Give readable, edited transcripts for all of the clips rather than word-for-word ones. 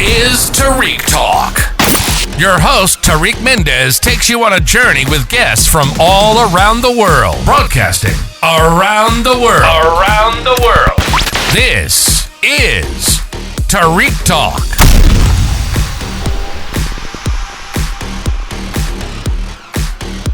is Tarik Talk. Your host, Tarik Mendes, takes you on a journey with guests from all around the world. Broadcasting around the world. Around the world. This is Tarik Talk.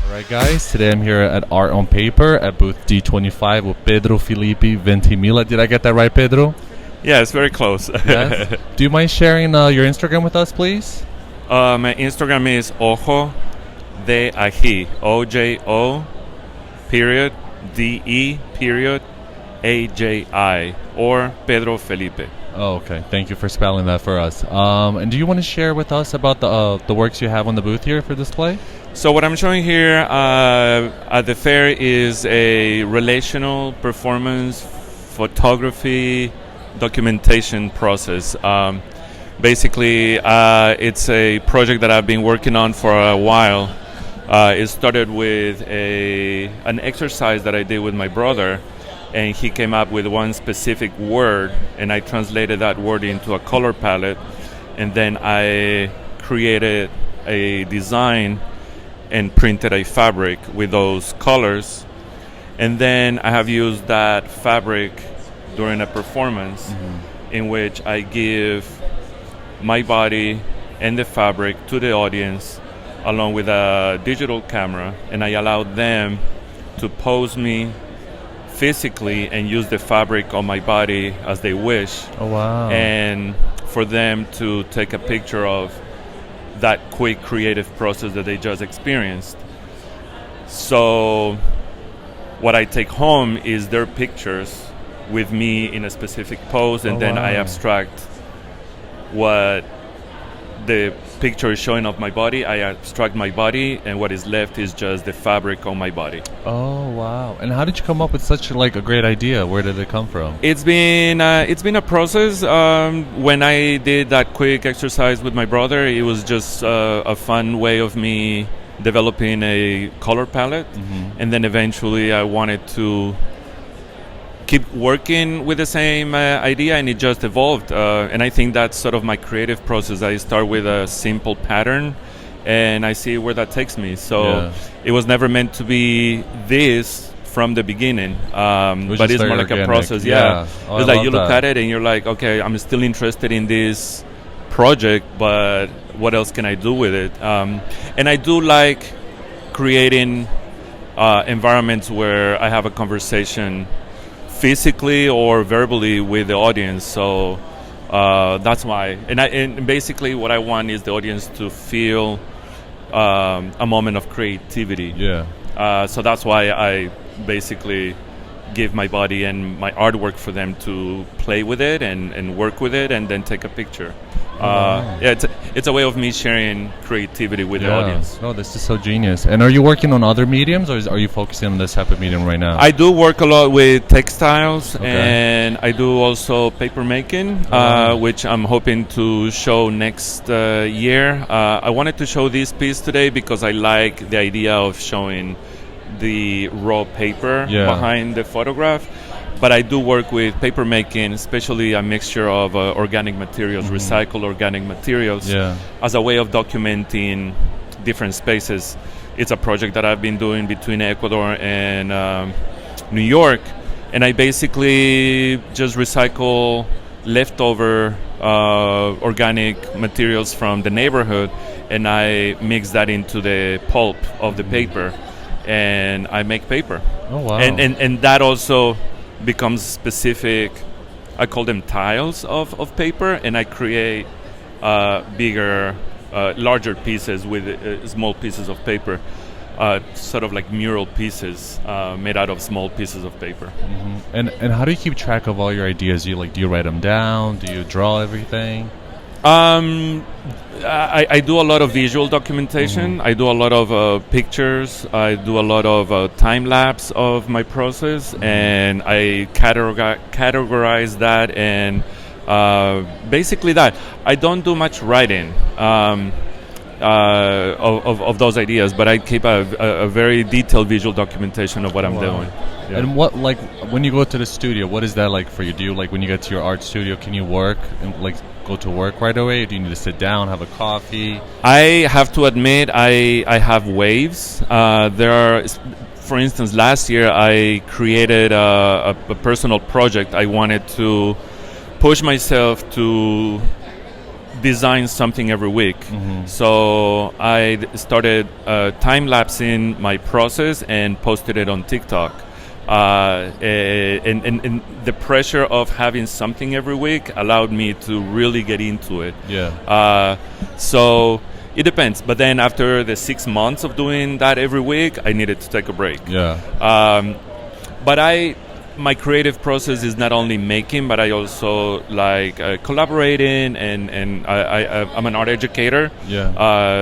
Alright guys, today I'm here at Art on Paper at booth D25 with Pedro Felipe Ventimiglia. Did I get that right, Pedro? Yeah, it's very close. Yes. Do you mind sharing your Instagram with us, please? My Instagram is Ojo de Ají. O-J-O period D-E period A-J-I or Pedro Felipe. Oh, okay. Thank you for spelling that for us. And do you want to share with us about the works you have on the booth here for display? So what I'm showing here at the fair is a relational performance photography documentation process. Basically, it's a project that I've been working on for a while. It started with an exercise that I did with my brother, and he came up with one specific word, and I translated that word into a color palette, and then I created a design and printed a fabric with those colors, and then I have used that fabric during a performance in which I give my body and the fabric to the audience along with a digital camera, and I allow them to pose me physically and use the fabric on my body as they wish. Oh wow. And for them to take a picture of that quick creative process that they just experienced. So what I take home is their pictures with me in a specific pose, and then I abstract what the picture is showing of my body. I abstract my body, and what is left is just the fabric on my body. Oh wow. And how did you come up with such a great idea? Where did it come from? It's been a process. When I did that quick exercise with my brother, it was just a fun way of me developing a color palette, and then eventually I wanted to keep working with the same idea, and it just evolved. And I think that's sort of my creative process. I start with a simple pattern, and I see where that takes me. So it was never meant to be this from the beginning, but it's more like a process. Yeah. Oh, it's like you look at it and you're like, okay, I'm still interested in this project, but what else can I do with it? And I do like creating environments where I have a conversation physically or verbally with the audience. So that's why. And basically what I want is the audience to feel a moment of creativity. Yeah. So that's why I basically give my body and my artwork for them to play with it and work with it and then take a picture. It's a way of me sharing creativity with the audience. No, this is so genius. And are you working on other mediums, or are you focusing on this type of medium right now? I do work a lot with textiles, and I do also paper making, which I'm hoping to show next year. I wanted to show this piece today because I like the idea of showing the raw paper behind the photograph. But I do work with paper making, especially a mixture of organic materials, recycled organic materials, as a way of documenting different spaces. It's a project that I've been doing between Ecuador and New York, and I basically just recycle leftover organic materials from the neighborhood, and I mix that into the pulp of the paper, and I make paper. Oh wow! And that also becomes specific. I call them tiles of paper, and I create bigger, larger pieces with small pieces of paper, sort of like mural pieces made out of small pieces of paper. And how do you keep track of all your ideas? Do you write them down? Do you draw everything? I do a lot of visual documentation. I do a lot of pictures. I do a lot of time lapse of my process, and I categorize that, and basically that. I don't do much writing. of those ideas, but I keep a very detailed visual documentation of what I'm doing. Yeah. And what, like, when you go to the studio, what is that like for you? Do you, like, when you get to your art studio, can you work and, like, go to work right away? Or do you need to sit down, have a coffee? I have to admit, I have waves. There are, for instance, last year I created a personal project. I wanted to push myself to design something every week. So I started time-lapsing my process and posted it on TikTok. And the pressure of having something every week allowed me to really get into it. So it depends. But then after the 6 months of doing that every week, I needed to take a break. But my creative process is not only making, but I also like collaborating, and I'm an art educator.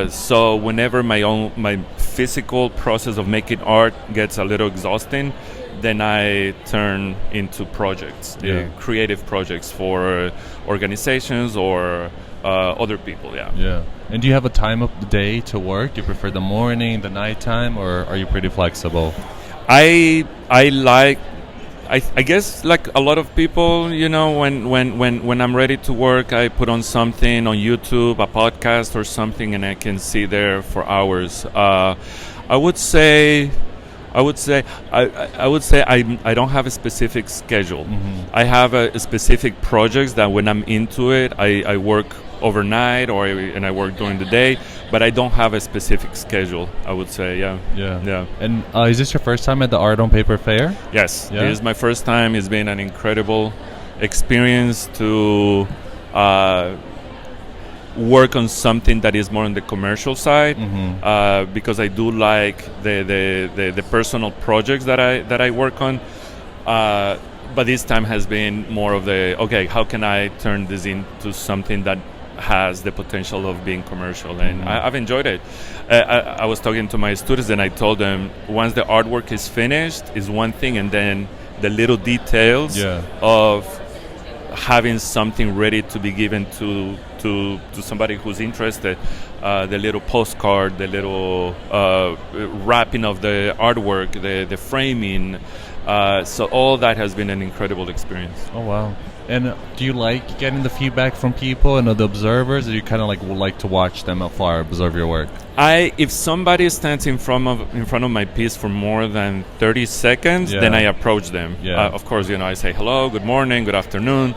So whenever my physical process of making art gets a little exhausting, then I turn into projects, creative projects for organizations or other people. And do you have a time of the day to work? Do you prefer the morning, the nighttime, or are you pretty flexible? I guess like a lot of people, you know, when I'm ready to work, I put on something on YouTube, a podcast or something, and I can sit there for hours. I would say I don't have a specific schedule. I have a specific projects that when I'm into it, I work overnight and I work during the day, but I don't have a specific schedule, I would say. And is this your first time at the Art on Paper Fair? Yes, it is my first time. It's been an incredible experience to work on something that is more on the commercial side, because I do like the personal projects that I work on. But this time has been more of how can I turn this into something that has the potential of being commercial, and I've enjoyed it. I was talking to my students and I told them, once the artwork is finished is one thing, and then the little details of having something ready to be given to somebody who's interested, the little postcard, the little wrapping of the artwork, the framing, so all that has been an incredible experience. Oh wow. And do you like getting the feedback from people and the observers, or you kind of like to watch them afar, observe your work? If somebody stands in front of my piece for more than 30 seconds, then I approach them. Of course, I say hello, good morning, good afternoon.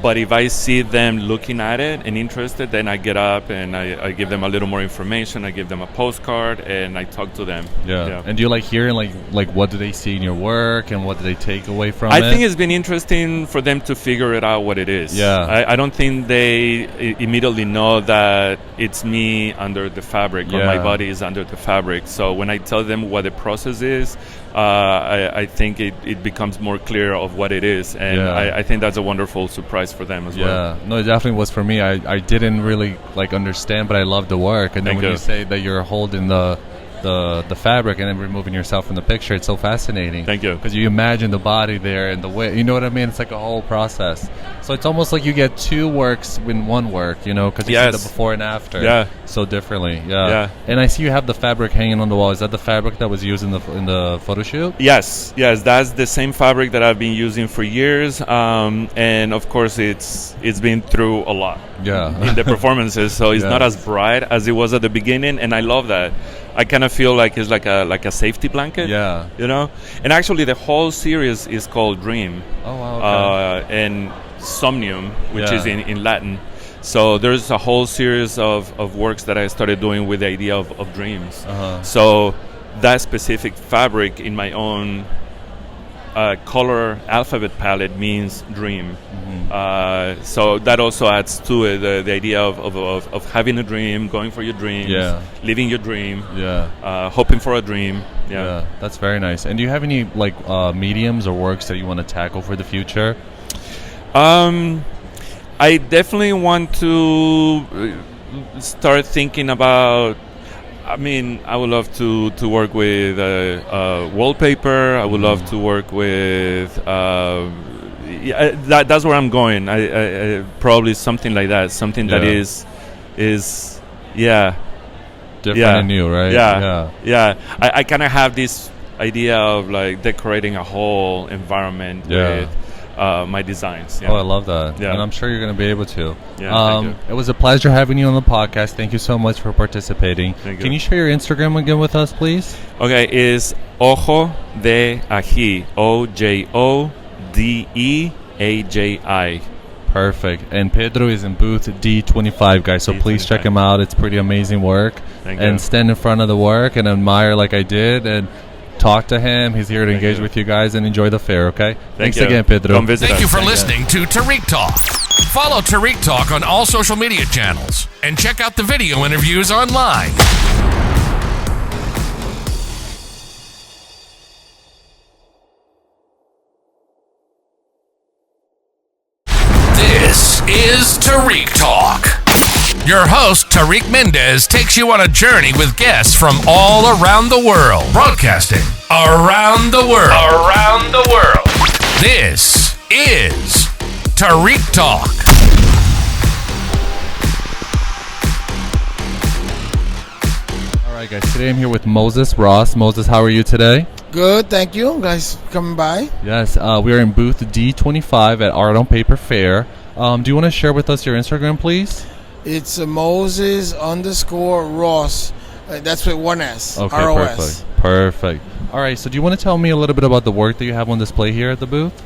But if I see them looking at it and interested, then I get up and I give them a little more information. I give them a postcard and I talk to them. And do you like hearing like what do they see in your work and what do they take away from it? I think it's been interesting for them to figure it out what it is. I don't think they immediately know that it's me under the fabric or my body is under the fabric. So when I tell them what the process is, I think it becomes more clear of what it is, and I think that's a wonderful surprise for them as well. No, it definitely was for me. I didn't really understand, but I love the work. And then when you say that you're holding the fabric and then removing yourself from the picture, it's so fascinating. Thank you. Because you imagine the body there and the way, you know what I mean? It's like a whole process. So it's almost like you get two works in one work, because you see the before and after so differently. And I see you have the fabric hanging on the wall. Is that the fabric that was used in the photo shoot? Yes, that's the same fabric that I've been using for years, and of course it's been through a lot in the performances, so it's not as bright as it was at the beginning, and I love that. I kind of feel like it's like a safety blanket. And actually the whole series is called Dream. Oh wow. Okay. And Somnium, which is in Latin. So there's a whole series of works that I started doing with the idea of dreams. So that specific fabric in my own color alphabet palette means dream. So that also adds to it the idea of having a dream, going for your dreams, living your dream, hoping for a dream. That's very nice. And do you have any mediums or works that you want to tackle for the future? I definitely want to start thinking about. I mean, I would love to work with wallpaper. I would love to work with. That's where I'm going. I probably something like that. Something that is different and new, right? Yeah. I kind of have this idea of like decorating a whole environment with my designs. Oh, I love that. And I'm sure you're going to be able to. Thank you. It was a pleasure having you on the podcast. Thank you so much for participating. Can you share your Instagram again with us, please? Okay, it's Ojo de Ají. OJODEAJI. Perfect. And Pedro is in booth D25, guys. So please check him out. It's pretty amazing work. Thank you. And stand in front of the work and admire like I did and talk to him. He's here to engage with you guys and enjoy the fair, okay? Thanks again, Pedro. Come visit Thank us. you for listening to Tarik Talk. Follow Tarik Talk on all social media channels and check out the video interviews online. This is Tarik Talk. Your host, Tarik Mendes, takes you on a journey with guests from all around the world. Broadcasting around the world. Around the world. This is Tarik Talk. All right, guys. Today I'm here with Moses Ross. Moses, how are you today? Good, thank you. Guys coming by. Yes, we are in booth D25 at ArteLatAm Paper Fair. Do you want to share with us your Instagram, please? It's Moses_Ross. That's with one S. Okay, ROS. Perfect. All right, so do you want to tell me a little bit about the work that you have on display here at the booth?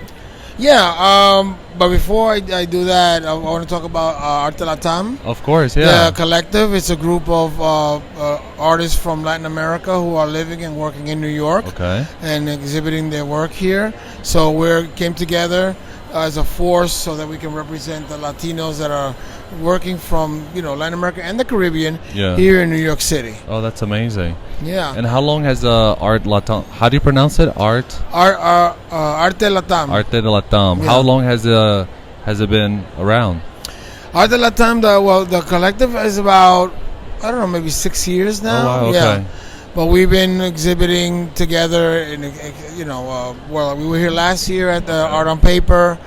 Yeah, but before I do that, I want to talk about ArteLatAm. Of course, yeah. The collective, it's a group of artists from Latin America who are living and working in New York and exhibiting their work here. So we came together as a force so that we can represent the Latinos that are working from Latin America and the Caribbean here in New York City. Oh, that's amazing. Yeah. And how long has ArteLatAm? How do you pronounce it? ArteLatAm. ArteLatAm. How long has it been around? ArteLatAm. The collective is about maybe 6 years now. Oh, wow, okay. Yeah. But we've been exhibiting together, we were here last year at the Art on Paper,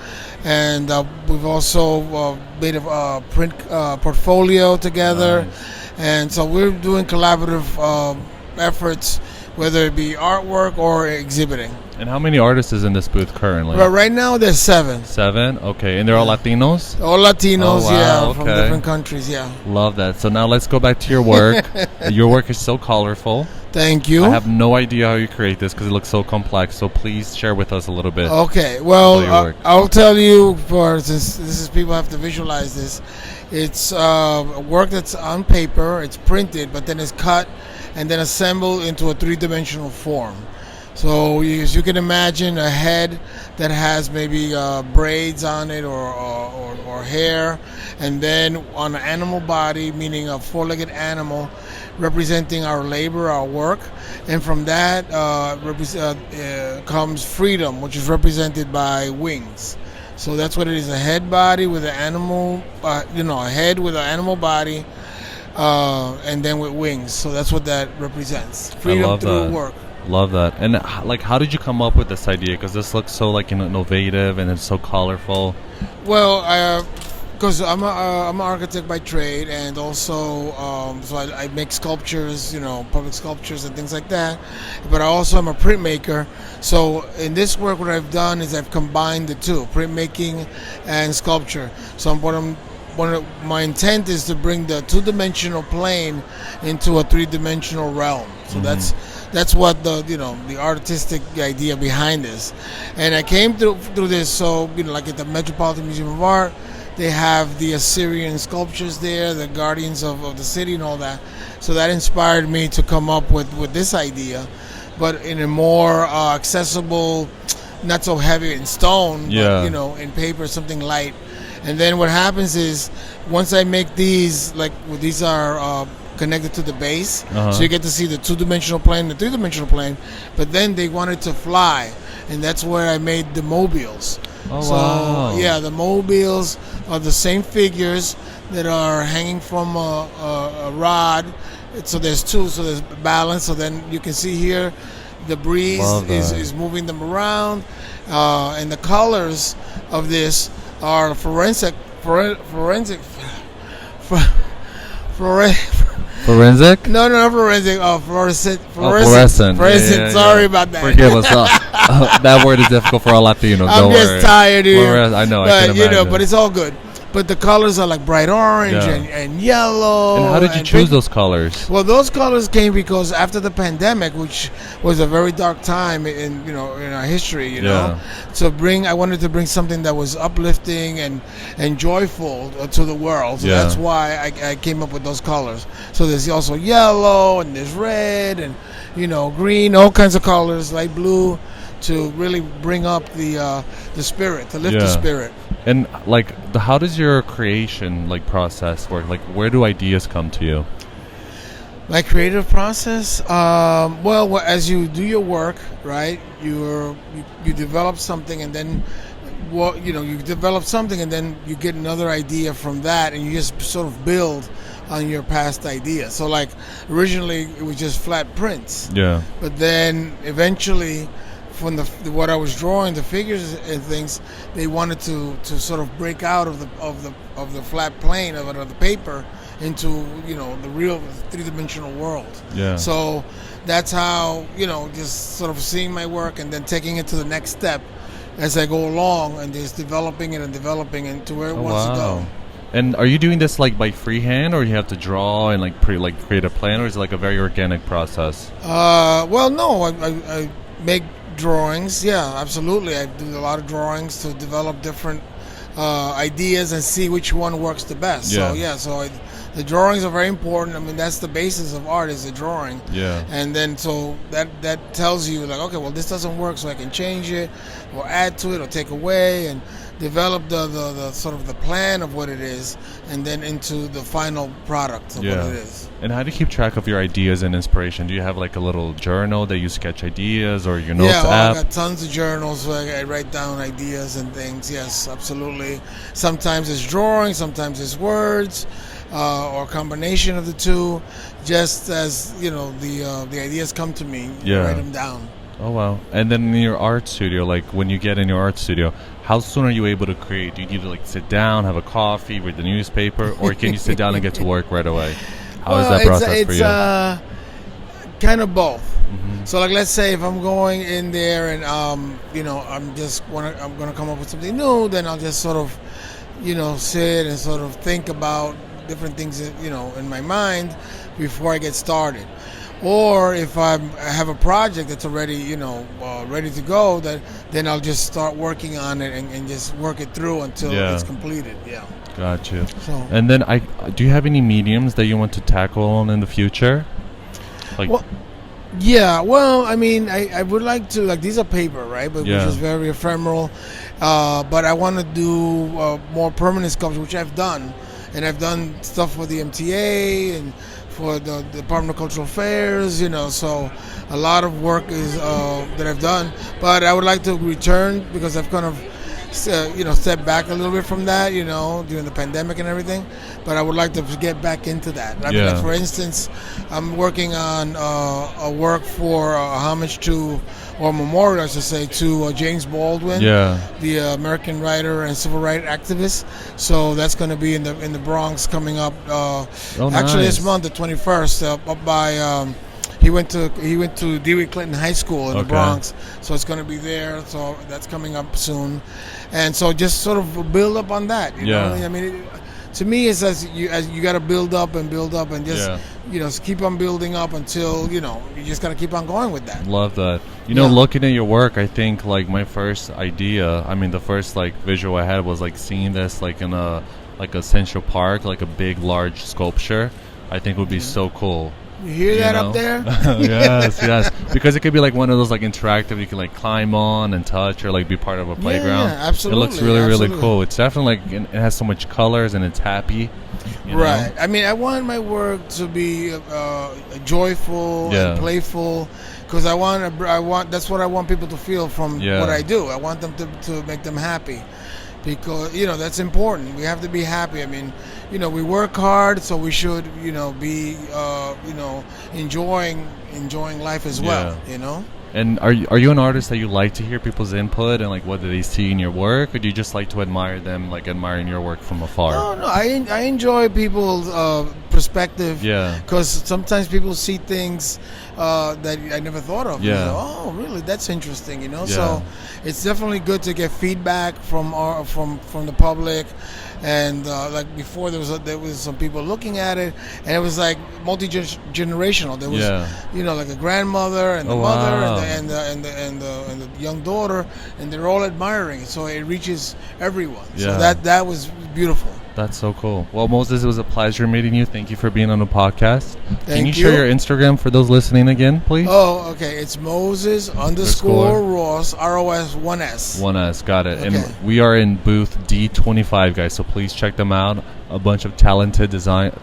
and we've also made a print portfolio together. Nice. And so we're doing collaborative efforts, whether it be artwork or exhibiting. And how many artists is in this booth currently? But right now there's 7. 7? Okay. And they're all Latinos? All Latinos, from okay. different countries, Love that. So now let's go back to your work. Your work is so colorful. Thank you. I have no idea how you create this because it looks so complex. So please share with us a little bit. Okay. Well, I'll tell you, since this is people have to visualize this. It's work that's on paper. It's printed, but then it's cut and then assembled into a 3-dimensional form. So as you can imagine, a head that has maybe braids on it or hair, and then on an animal body, meaning a 4-legged animal, representing our labor, our work, and from that comes freedom, which is represented by wings. So that's what it is: a head body with an animal, a head with an animal body, and then with wings. So that's what that represents: freedom through work. Love that. And how did you come up with this idea? Because this looks so innovative and it's so colorful. Well, because I'm an architect by trade, and also so I make sculptures, public sculptures and things like that. But I also am a printmaker. So in this work, what I've done is I've combined the two, printmaking and sculpture. So my intent is to bring the 2-dimensional plane into a 3-dimensional realm. So that's what the artistic idea behind this. And I came through this. So like at the Metropolitan Museum of Art, they have the Assyrian sculptures there, the guardians of the city and all that. So that inspired me to come up with this idea, but in a more accessible, not so heavy in stone, but in paper, something light. And then what happens is, once I make these, these are connected to the base, so you get to see the 2-dimensional plane, the 3-dimensional plane, but then they wanted to fly, and that's where I made the mobiles. Wow. Yeah, the mobiles are the same figures that are hanging from a rod. So there's 2, so there's balance. So then you can see here the breeze is moving them around, and the colors of this are Forensic? No, not forensic. Oh, fluorescent. Fluorescent. Yeah. Sorry about that. Forgive us. That word is difficult for all Latinos. I'm just tired here. I know. But, I can imagine. but it's all good. But the colors are like bright orange and yellow. And how did you choose those colors? Well, those colors came because after the pandemic, which was a very dark time in our history, I wanted to bring something that was uplifting and joyful to the world. So that's why I came up with those colors. So there's also yellow and there's red and green, all kinds of colors, light blue, to really bring up the spirit, to lift the spirit. And how does your creation process work? Where do ideas come to you? My creative process, well, as you do your work, right? You develop something, and then you develop something, and then you get another idea from that, and you just sort of build on your past idea. So, originally it was just flat prints. Yeah. But then eventually, from what I was drawing, the figures and things, they wanted to sort of break out of the flat plane of the paper into the real three-dimensional world. Yeah. So that's how just sort of seeing my work and then taking it to the next step as I go along, and just developing it to where it wants to go. And are you doing this by freehand, or you have to draw and create a plan, or is it a very organic process? Well, no, I make drawings. Yeah, absolutely. I do a lot of drawings to develop different ideas and see which one works the best. Yeah. So the drawings are very important. I mean, that's the basis of art, is the drawing. Yeah. And then so that tells you okay, well, this doesn't work, so I can change it or add to it or take away, and develop the sort of the plan of what it is, and then into the final product of what it is. And how do you keep track of your ideas and inspiration? Do you have a little journal that you sketch ideas, or your notes app? I got tons of journals where I write down ideas and things. Yes, absolutely. Sometimes it's drawing, sometimes it's words, or a combination of the two. Just as the ideas come to me, I write them down. Oh, wow. And then in your art studio, when you get in your art studio, how soon are you able to create? Do you need to sit down, have a coffee, read the newspaper, or can you sit down and get to work right away? How is that process for you? It's kind of both. Mm-hmm. So let's say if I'm going in there and I'm gonna come up with something new, then I'll just sort of sit and sort of think about different things in my mind before I get started. Or if I have a project that's already, ready to go, then I'll just start working on it and just work it through until it's completed. Yeah. Got you. So, and then do you have any mediums that you want to tackle in the future? Well, I mean, I would like to, these are paper, right? But which is very ephemeral. But I want to do more permanent sculpture, which I've done. And I've done stuff for the MTA and for the Department of Cultural Affairs, so a lot of work is that I've done. But I would like to return, because I've kind of, stepped back a little bit from that, during the pandemic and everything. But I would like to get back into that. I mean, for instance, I'm working on a work for a homage to, or memorial, I should say, to James Baldwin, the American writer and civil rights activist. So that's going to be in the Bronx coming up. Actually, this month, the 21st, up by. He went to Dewey Clinton High School in the Bronx, so it's going to be there. So that's coming up soon, and so just sort of build up on that. You know? I mean, to me, it's as you got to build up and just keep on building up until you just got to keep on going with that. Love that. Looking at your work, I think my first idea, the first visual I had was seeing this in a Central Park, a big large sculpture. I think would be so cool. You hear that up there? yes. Because it could be one of those interactive you can climb on and touch, or be part of a playground. Yeah, absolutely. It looks really cool. It's definitely it has so much colors and it's happy. Right. I mean, I want my work to be joyful and playful, because I want that's what I want people to feel from what I do. I want them to make them happy. Because that's important. We have to be happy. I mean, we work hard, so we should be enjoying life as well. And are you an artist that you like to hear people's input and what do they see in your work, or do you just like to admire them, admiring your work from afar? No, I enjoy people's perspective. Yeah. Because sometimes people see things that I never thought of. Yeah. You know, oh, really? That's interesting. You know. Yeah. So it's definitely good to get feedback from the public. And like before, there was some people looking at it, and it was like multi-generational. There was, like a grandmother and the mother and the young daughter, and they're all admiring it. So it reaches everyone. Yeah. So that was beautiful. That's so cool. Well, Moses, it was a pleasure meeting you. Thank you for being on the podcast. Can you share your Instagram for those listening again, please? Oh, okay. It's Moses _ Ross, ROS 1S. 1S, got it. Okay. And we are in booth D25, guys, so please check them out. A bunch of talented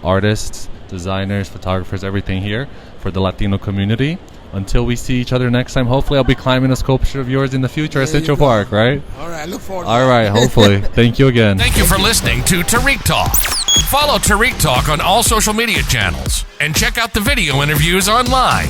artists, designers, photographers, everything here for the Latino community. Until we see each other next time, hopefully I'll be climbing a sculpture of yours in the future at Central Park, right? All right, I look forward to All that. right, hopefully. Thank you again. Thank you for listening to Tarik Talk. Follow Tarik Talk on all social media channels and check out the video interviews online.